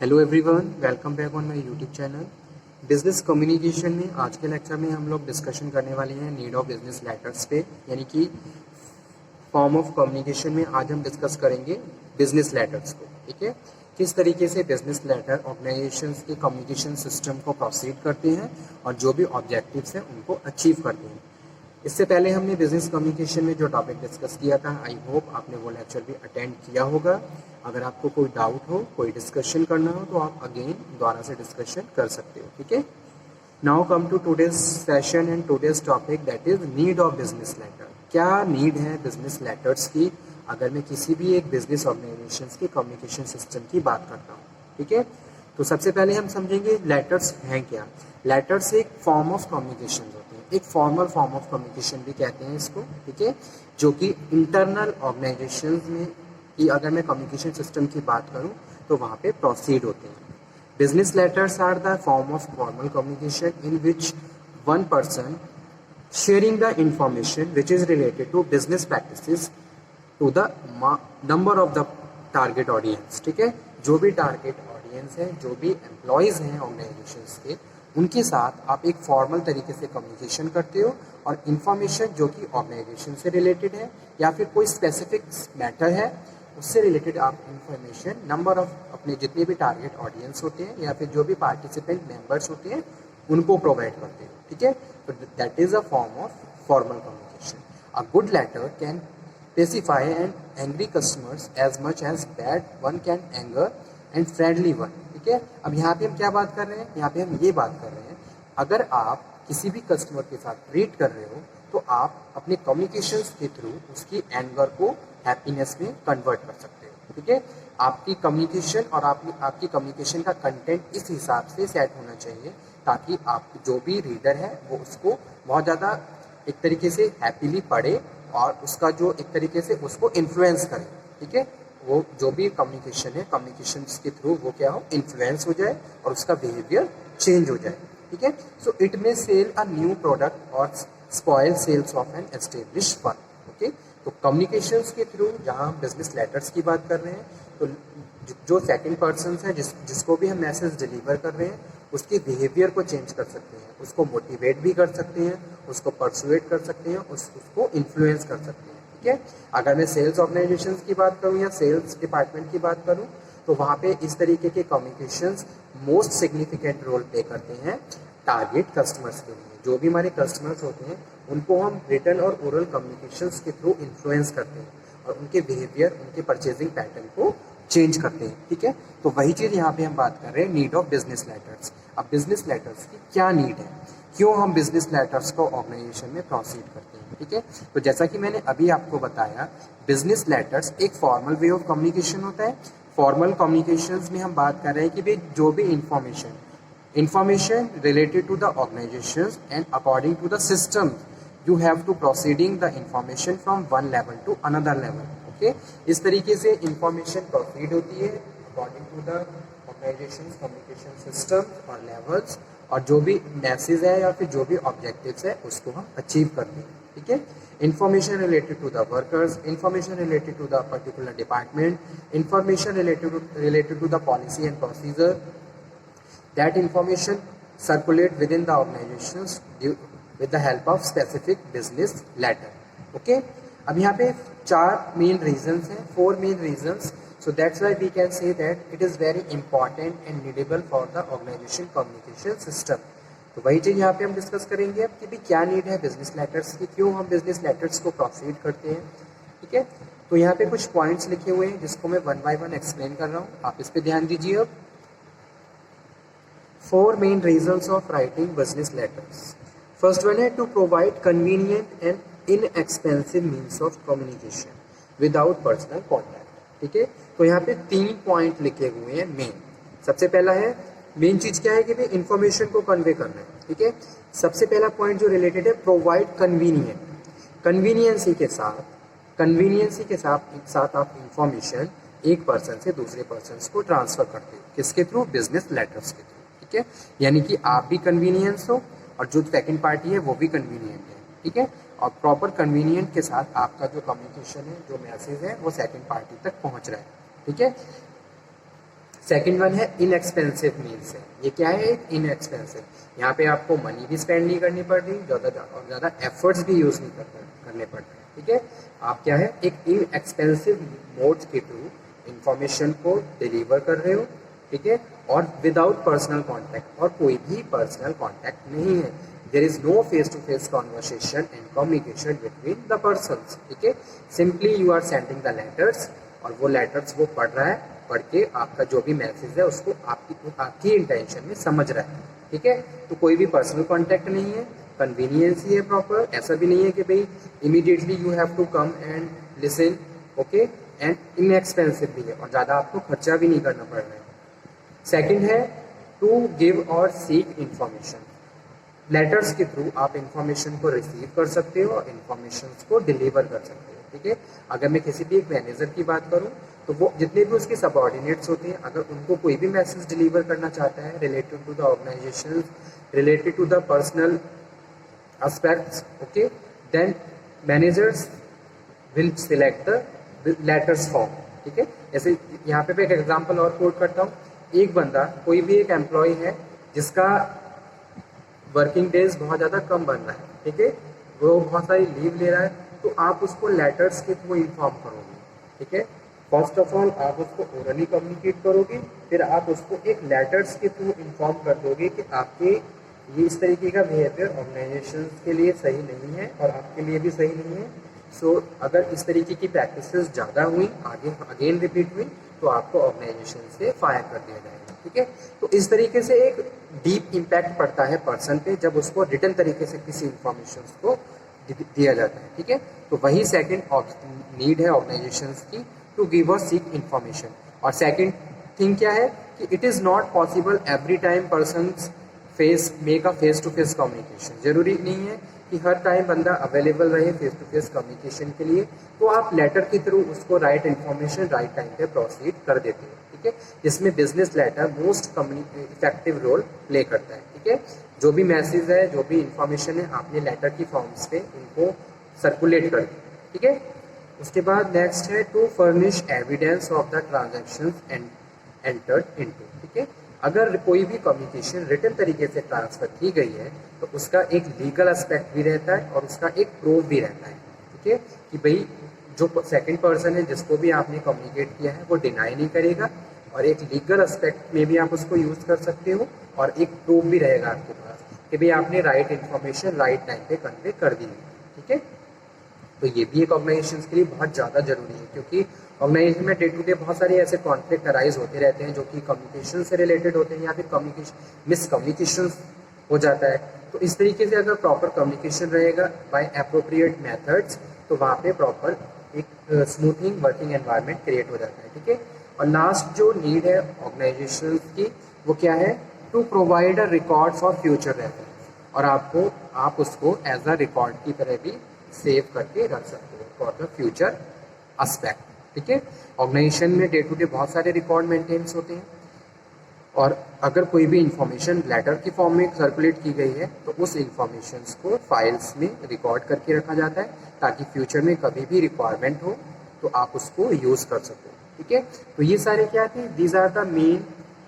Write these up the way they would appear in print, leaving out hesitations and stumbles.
Hello everyone, welcome back on my YouTube channel. Business communication में आज के lecture में हम लोग डिस्कशन करने वाले हैं नीड ऑफ बिजनेस लेटर्स पे, यानी कि फॉर्म ऑफ कम्युनिकेशन में आज हम डिस्कस करेंगे बिजनेस लेटर्स को। ठीक है, किस तरीके से बिजनेस लेटर ऑर्गेनाइजेशंस के कम्युनिकेशन सिस्टम को प्रोसीड करते हैं और जो भी ऑब्जेक्टिव्स हैं उनको अचीव करते हैं। इससे पहले हमने बिजनेस कम्युनिकेशन में जो टॉपिक डिस्कस किया था, आई होप आपने वो लेक्चर भी अटेंड किया होगा। अगर आपको कोई डाउट हो, कोई डिस्कशन करना हो तो आप अगेन दोबारा से डिस्कशन कर सकते हो। ठीक है, now come to today's session and today's topic, that is need of business letter. क्या नीड है बिजनेस लेटर्स की अगर मैं किसी भी एक बिजनेस ऑर्गेनाइजेशन के कम्युनिकेशन सिस्टम की बात करता हूँ। ठीक है, तो सबसे पहले हम समझेंगे लेटर्स हैं क्या। लेटर्स एक फॉर्म ऑफ कम्युनिकेशन होते हैं, एक फॉर्मल फॉर्म ऑफ कम्युनिकेशन भी कहते हैं इसको। ठीक है, जो कि इंटरनल ऑर्गेनाइजेशन में कि अगर मैं कम्युनिकेशन सिस्टम की बात करूं तो वहाँ पे प्रोसीड होते हैं। Business letters are the form of formal communication in which one person sharing the information which is related to business practices to the number of the target audience। ठीक है, जो भी टारगेट ऑडियंस है, जो भी employees हैं organisations के, उनके साथ आप एक फॉर्मल तरीके से कम्युनिकेशन करते हो और इन्फॉर्मेशन जो कि ऑर्गेनाइजेशन से रिलेटेड है या फिर कोई स्पेसिफिक मैटर है उससे रिलेटेड आप इंफॉर्मेशन नंबर ऑफ अपने जितने भी टारगेट ऑडियंस होते हैं या फिर जो भी पार्टिसिपेंट मेंबर्स होते हैं उनको प्रोवाइड करते हो। ठीक है, तो that is a form of formal communication. A good letter can pacify and angry customers as much as bad one can anger and friendly one. ठीक है, अब यहाँ पे हम क्या बात कर रहे हैं, यहाँ पे हम ये बात कर रहे हैं अगर आप किसी भी कस्टमर के साथ ट्रीट कर रहे हो तो आप अपने कम्युनिकेशंस के थ्रू उसकी एंगर को हैप्पीनेस में कन्वर्ट कर सकते हो। ठीक है, आपकी कम्युनिकेशन और आपकी कम्युनिकेशन का कंटेंट इस हिसाब से सेट होना चाहिए ताकि आप जो भी रीडर है वो उसको बहुत ज़्यादा एक तरीके से हैप्पीली पढ़े और उसका जो एक तरीके से उसको इन्फ्लुएंस करे। ठीक है, वो जो भी कम्युनिकेशन है, कम्युनिकेशन के थ्रू वो क्या हो, इन्फ्लुएंस हो जाए और उसका बिहेवियर चेंज हो जाए। ठीक है, so it may sell a new product और spoil sales of an established firm. Okay, तो कम्युनिकेशंस के थ्रू जहाँ हम बिजनेस लेटर्स की बात कर रहे हैं तो जो सेकंड पर्सन है जिसको भी हम मैसेज डिलीवर कर रहे हैं उसके बिहेवियर को चेंज कर सकते हैं, उसको मोटिवेट भी कर सकते हैं, उसको परसुएट कर सकते हैं, उसको इन्फ्लुएंस कर सकते हैं। ठीक है, अगर मैं सेल्स ऑर्गेनाइजेशंस की बात करूं या सेल्स डिपार्टमेंट की बात करूं तो वहाँ पे इस तरीके के communications most significant role play करते हैं टारगेट कस्टमर्स के लिए। जो भी हमारे कस्टमर्स होते हैं उनको हम रिटन और ओरल कम्युनिकेशंस के थ्रू इन्फ्लुएंस करते हैं और उनके बिहेवियर, उनके परचेजिंग पैटर्न को चेंज करते हैं। ठीक है, तो वही चीज़ यहाँ पे हम बात कर रहे हैं नीड ऑफ बिजनेस लेटर्स। अब बिजनेस लेटर्स की क्या नीड है, क्यों हम बिजनेस लेटर्स को ऑर्गेनाइजेशन में प्रोसीड करते हैं। ठीक है, तो जैसा कि मैंने अभी आपको बताया, बिजनेस लेटर्स एक फॉर्मल वे ऑफ कम्युनिकेशन होता है। फॉर्मल कम्युनिकेशंस में हम बात कर रहे हैं कि भाई जो भी information related to the organizations and according to the system you have to proceeding the information from one level to another level। okay, इस तरीके से information proceed होती है according to the organizations communication systems और levels, और जो भी message है या फिर जो भी ऑब्जेक्टिव्स है उसको हम अचीव करते हैं। ठीक है, information related to the workers, information related to the particular department, information related to the policy and procedure, that information circulate within the organizations with the help of specific business letter। okay, अब यहाँ पे 4 main reasons हैं, 4 main reasons, so that's why we can say that it is very important and needable for the organization communication system। तो वही चीज़ यहाँ पे हम discuss करेंगे कि भी क्या नीड है बिजनेस लेटर्स की, क्यों हम बिजनेस लेटर्स को प्रोसीड करते हैं। ठीक है, तो यहाँ पे कुछ पॉइंट्स लिखे हुए हैं जिसको मैं 1 by 1 एक्सप्लेन कर रहा हूँ, आप इस पर ध्यान दीजिए। अब 4 main reasons of writing business letters। First one है to provide convenient and inexpensive means of communication without personal contact। ठीक है, तो यहाँ पे 3 पॉइंट लिखे हुए हैं मेन। सबसे पहला है, मेन चीज क्या है कि भाई इंफॉर्मेशन को कन्वे करना है। ठीक है, सबसे पहला पॉइंट जो रिलेटेड है प्रोवाइड कन्वीनियंट, कन्वीनियंसी के साथ आप इंफॉर्मेशन एक पर्सन से दूसरे पर्सन को ट्रांसफर करते हो, किसके थ्रू, बिजनेस लेटर्स के थ्रू। ठीक है, यानी कि आप भी कन्वीनियंस हो और जो सेकंड पार्टी है वो भी कन्वीनियंट है। ठीक है, और प्रॉपर कन्वीनियंट के साथ आपका जो कम्युनिकेशन है, जो मैसेज है वो सेकंड पार्टी तक पहुंच रहा है। ठीक है, सेकंड वन है इनएक्सपेंसिव मीन्स है। ये क्या है? एक इनएक्सपेंसिव, यहाँ पे आपको मनी भी स्पेंड नहीं करनी पड़ रही, ज़्यादा एफर्ट्स भी यूज़ नहीं करने पड़ रहे, ठीक है। आप क्या है, एक इनएक्सपेंसिव मोड के थ्रू इंफॉर्मेशन को डिलीवर कर रहे हो, ठीक है, और विदाउट पर्सनल कॉन्टैक्ट, और कोई भी पर्सनल कॉन्टैक्ट नहीं है। There is no face to face conversation and communication between the persons, ठीक है। Simply you are sending the letters, और वो लेटर्स वो पढ़ रहा है, पढ़ के आपका जो भी मैसेज है उसको आपकी इंटेंशन में समझ रहा है, ठीक है। तो कोई भी पर्सनल कॉन्टैक्ट नहीं है, कन्वीनियंस ही है प्रॉपर। ऐसा भी नहीं है कि भाई immediately you have to come and listen, okay, and inexpensive भी है, और ज़्यादा आपको खर्चा भी नहीं करना पड़ रहा है। सेकंड है टू गिव और सीक इंफॉर्मेशन। लेटर्स के थ्रू आप इंफॉर्मेशन को रिसीव कर सकते हो और इंफॉर्मेशन को डिलीवर कर सकते हो, ठीक है। अगर मैं किसी भी एक मैनेजर की बात करूं तो वो जितने भी उसके सबऑर्डिनेट्स होते हैं, अगर उनको कोई भी मैसेज डिलीवर करना चाहता है related to the organization, related to the personal aspects, okay, then managers will select the letters form, ठीक है। जैसे यहाँ पे एक एग्जांपल और कोट करता हूँ। एक बंदा, कोई भी एक एम्प्लॉय है जिसका वर्किंग डेज बहुत ज़्यादा कम बन रहा है, ठीक है, वो बहुत सारी लीव ले रहा है, तो आप उसको लेटर्स के थ्रू इन्फॉर्म करोगे, ठीक है। फर्स्ट ऑफ ऑल आप उसको ओरली कम्युनिकेट करोगे, फिर आप उसको एक लेटर्स के थ्रू इन्फॉर्म कर दोगे कि आपके ये इस तरीके का बिहेवियर ऑर्गेनाइजेशन के लिए सही नहीं है और आपके लिए भी सही नहीं है। सो अगर इस तरीके की प्रैक्टिसेस ज़्यादा हुई, आगे अगेन रिपीट हुई, तो आपको ऑर्गेनाइजेशन से फायर कर दिया जाएगा, ठीक है। तो इस तरीके से एक डीप इम्पैक्ट पड़ता है पर्सन पे जब उसको रिटन तरीके से किसी इंफॉर्मेशन को दिया जाता है, ठीक है। तो वही सेकंड नीड है ऑर्गेनाइजेशन की, टू गिव और सीक इंफॉर्मेशन। और सेकंड थिंग क्या है कि it is not possible every time person make a face to face communication. जरूरी नहीं है कि हर टाइम बंदा अवेलेबल रहे फेस टू फेस कम्युनिकेशन के लिए, तो आप लेटर के थ्रू उसको राइट इन्फॉर्मेशन राइट टाइम पे प्रोसीड कर देते हो, ठीक है। जिसमें business letter most effective role play करता है, ठीक है। जो भी मैसेज है, जो भी इंफॉर्मेशन है, आपने लेटर की फॉर्म्स पे उनको सर्कुलेट कर दिया, ठीक है। उसके बाद नेक्स्ट है to furnish evidence of the transaction entered into, ठीक है। अगर कोई भी कम्युनिकेशन रिटन तरीके से ट्रांसफर की गई है तो उसका एक लीगल एस्पेक्ट भी रहता है और उसका एक प्रूफ भी रहता है, ठीक है, कि भाई जो सेकंड पर्सन है जिसको भी आपने कम्युनिकेट किया है वो डिनाई नहीं करेगा, और एक लीगल एस्पेक्ट में भी आप उसको यूज़ कर सकते हो, और एक प्रूफ भी रहेगा आपके पास कि भाई आपने राइट इन्फॉर्मेशन राइट टाइम पे कन्वे कर दी है, ठीक है। तो ये भी एक ऑर्गेनाइजेशन के लिए बहुत ज़्यादा जरूरी है, क्योंकि ऑर्गेनाइजेशन में डे टू डे बहुत सारे ऐसे कॉन्फ्लिक्ट अराइज होते रहते हैं जो कि कम्युनिकेशन से रिलेटेड होते हैं, या फिर मिसकम्युनिकेशन हो जाता है। तो इस तरीके से अगर प्रॉपर कम्युनिकेशन रहेगा बाय एप्रोप्रिएट मेथड्स, तो वहाँ पे प्रॉपर एक स्मूथिंग वर्किंग एनवायरनमेंट क्रिएट हो जाता है, ठीक है। और लास्ट जो नीड है ऑर्गेनाइजेशन की, वो क्या है? To provide a record for future reference, और आप उसको एज अ रिकॉर्ड की तरह भी सेव करके रख सकते हो फॉर द फ्यूचर एस्पेक्ट, ठीक है। ऑर्गेनाइजेशन में डे टू डे बहुत सारे रिकॉर्ड मेंटेन्स होते हैं, और अगर कोई भी इंफॉर्मेशन लेटर की फॉर्म में सर्कुलेट की गई है तो उस इंफॉर्मेशन को फाइल्स में रिकॉर्ड करके रखा जाता है, ताकि फ्यूचर में कभी भी रिक्वायरमेंट हो तो आप उसको यूज़ कर सको, ठीक है। तो ये सारे क्या थे? These are the main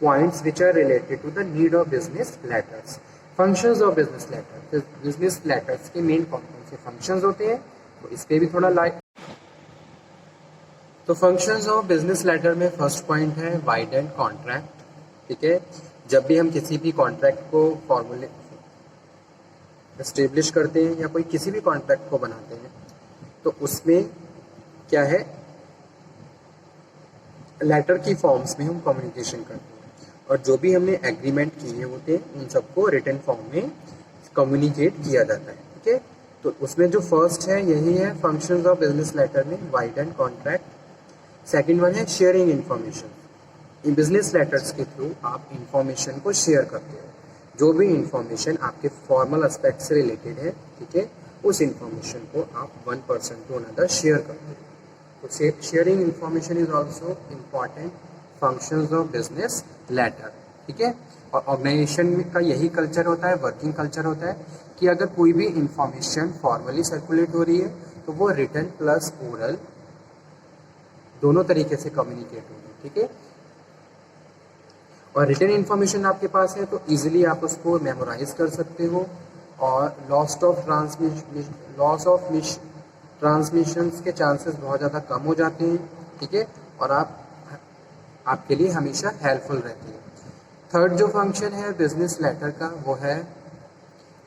points which are related to the need of business letters. Functions of business letter, business letters के मेन कौन कौन से फंक्शंस होते हैं, तो इस पर भी थोड़ा लाइक। तो फंक्शंस ऑफ बिजनेस लेटर में फर्स्ट पॉइंट है वाइड एंड कॉन्ट्रैक्ट, ठीक है। जब भी हम किसी भी कॉन्ट्रैक्ट को फॉर्मूले एस्टेब्लिश करते हैं या कोई किसी भी कॉन्ट्रैक्ट को बनाते हैं, तो उसमें क्या है, लेटर की फॉर्म्स में हम कम्युनिकेशन करते हैं, और जो भी हमने एग्रीमेंट किए होते हैं उन सबको रिटन फॉर्म में कम्युनिकेट किया जाता है, ठीक है। तो उसमें जो फर्स्ट है यही है फंक्शंस ऑफ बिजनेस लेटर में wide and contract. Second one है शेयरिंग इंफॉर्मेशन। इन बिजनेस लेटर्स के थ्रू आप इंफॉर्मेशन को शेयर करते हो, जो भी इंफॉर्मेशन आपके फॉर्मल एस्पेक्ट से रिलेटेड है, ठीक है, उस इंफॉर्मेशन को आप one person to another share करते हो। तो sharing information is also important functions of business letter, ठीक है। और ऑर्गेनाइजेशन का यही कल्चर होता है, वर्किंग कल्चर होता है, कि अगर कोई भी इंफॉर्मेशन फॉर्मली सर्कुलेट हो रही है तो वो रिटन प्लस ओरल दोनों तरीके से कम्युनिकेट होगी, ठीक है। और रिटन इन्फॉर्मेशन आपके पास है तो इजीली आप उसको मेमोराइज कर सकते हो, और लॉस ऑफ ट्रांसमिशंस के चांसेस बहुत ज़्यादा कम हो जाते हैं, ठीक है, और आपके लिए हमेशा हेल्पफुल रहती है। थर्ड जो फंक्शन है बिजनेस लेटर का वो है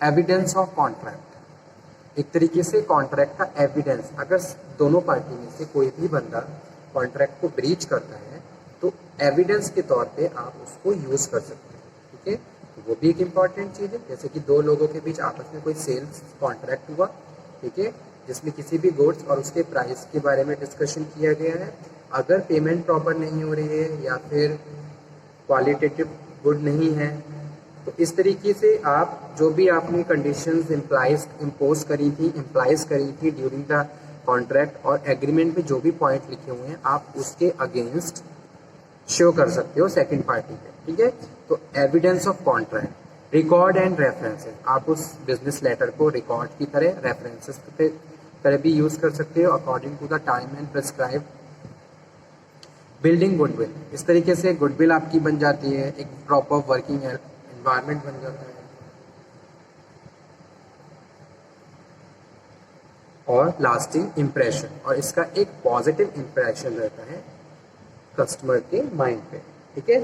एविडेंस ऑफ कॉन्ट्रैक्ट। एक तरीके से कॉन्ट्रैक्ट का एविडेंस, अगर दोनों पार्टी में से कोई भी बंदा कॉन्ट्रैक्ट को ब्रीच करता है तो एविडेंस के तौर पे आप उसको यूज़ कर सकते हैं, ठीक है। तो वो भी एक इम्पॉर्टेंट चीज़ है, जैसे कि दो लोगों के बीच आपस में कोई सेल्स कॉन्ट्रैक्ट हुआ, ठीक है, जिसमें किसी भी गुड्स और उसके प्राइस के बारे में डिस्कशन किया गया है। अगर पेमेंट प्रॉपर नहीं हो रही है या फिर क्वालिटेटिव गुड नहीं है, तो इस तरीके से आप जो भी आपने कंडीशंस इम्प्लाइज करी थी ड्यूरिंग द कॉन्ट्रैक्ट और एग्रीमेंट में जो भी पॉइंट लिखे हुए हैं आप उसके अगेंस्ट शो कर सकते हो सेकंड पार्टी पे, ठीक है। तो evidence of contract, record and references, आप उस बिजनेस लेटर को रिकॉर्ड की तरह रेफरेंसेस की तरह भी यूज कर सकते हो according to the time and prescribe. Building goodwill, इस तरीके से गुडविल आपकी बन जाती है, एक प्रॉपर वर्किंग एनवायरनमेंट बन जाता है। और लास्टिंग इम्प्रेशन, और इसका एक पॉजिटिव इम्प्रेशन रहता है कस्टमर के माइंड पे, ठीक है।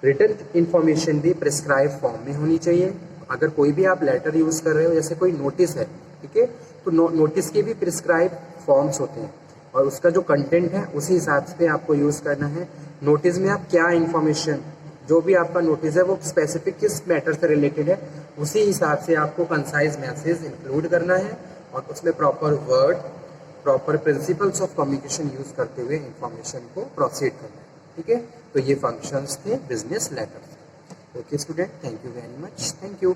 रिटन इन्फॉर्मेशन भी प्रिस्क्राइब फॉर्म में होनी चाहिए। अगर कोई भी आप लेटर यूज कर रहे हो, जैसे कोई नोटिस है, ठीक है, तो नोटिस के भी प्रिस्क्राइब फॉर्म्स होते हैं और उसका जो कंटेंट है उसी हिसाब से आपको यूज करना है। नोटिस में आप क्या इन्फॉर्मेशन, जो भी आपका नोटिस है वो स्पेसिफिक किस मैटर से रिलेटेड है, उसी हिसाब से आपको कंसाइज मैसेज इंक्लूड करना है और उसमें proper word, proper principles of communication use करते हुए इंफॉर्मेशन को प्रोसीड करना है, ठीक है। तो ये फंक्शंस थे business letter. Okay student, thank you very much, thank you.